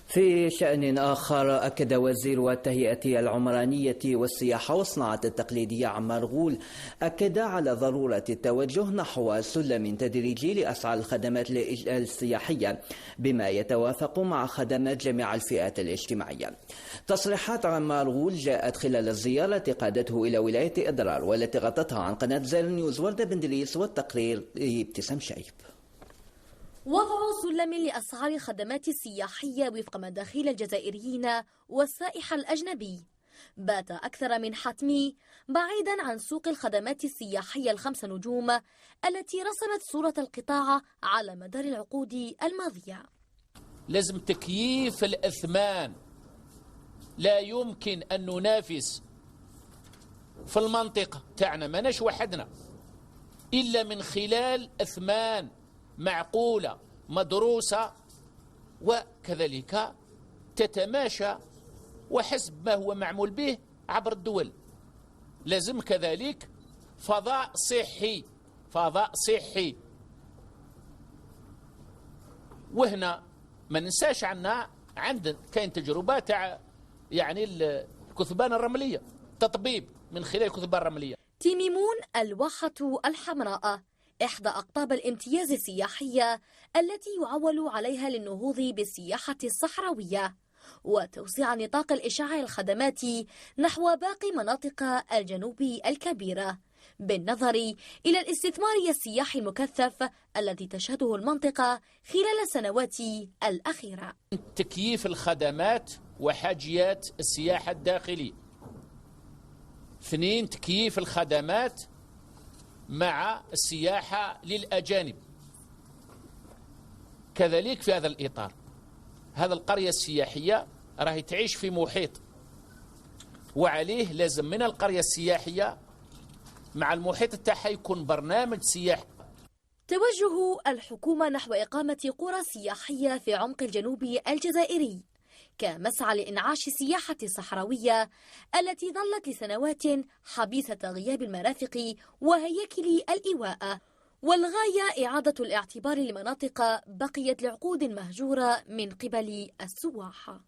في شأن آخر، أكد وزير التهيئة العمرانية والسياحة والصناعة التقليدية عمار غول على ضرورة التوجه نحو سلم تدريجي لأسعار الخدمات السياحية بما يتوافق مع خدمات جميع الفئات الاجتماعية. تصريحات عمار غول جاءت خلال الزيارة قادته إلى ولاية إضرار والتي غطتها عن قناة زير نيوز وردة بندريس، والتقرير ابتسام شايب. وضع سلم لأسعار الخدمات السياحية وفق مداخيل الجزائريين والسائح الأجنبي بات أكثر من حتمي بعيدا عن سوق الخدمات السياحية ال5 نجوم التي رسمت صورة القطاع على مدار العقود الماضية. لازم تكييف الأثمان، لا يمكن أن ننافس في المنطقة تاعنا ماناش وحدنا إلا من خلال أثمان معقولة مدروسة وكذلك تتماشى وحسب ما هو معمول به عبر الدول. لازم كذلك فضاء صحي. وهنا ما ننساش عندنا كاين تجربة تاع يعني الكثبان الرملية، تطبيب من خلال الكثبان الرملية. تيميمون الواحة الحمراء إحدى أقطاب الامتياز السياحية التي يعول عليها للنهوض بالسياحة الصحراوية وتوسيع نطاق الإشعاع الخدمات نحو باقي مناطق الجنوب الكبيرة، بالنظر إلى الاستثمار السياحي المكثف الذي تشهده المنطقة خلال السنوات الأخيرة. تكييف الخدمات وحاجيات السياحة الداخلية. 2. تكييف الخدمات مع السياحة للأجانب. كذلك في هذا الإطار هذا القرية السياحية راهي تعيش في محيط، وعليه لازم من القرية السياحية مع المحيط تاعها يكون برنامج سياحي. توجه الحكومة نحو إقامة قرى سياحية في عمق الجنوب الجزائري كمسعى لإنعاش السياحة الصحراوية التي ظلت لسنوات حبيسة غياب المرافق وهياكل الإيواء، والغاية إعادة الاعتبار لمناطق بقيت لعقود مهجورة من قبل السواح.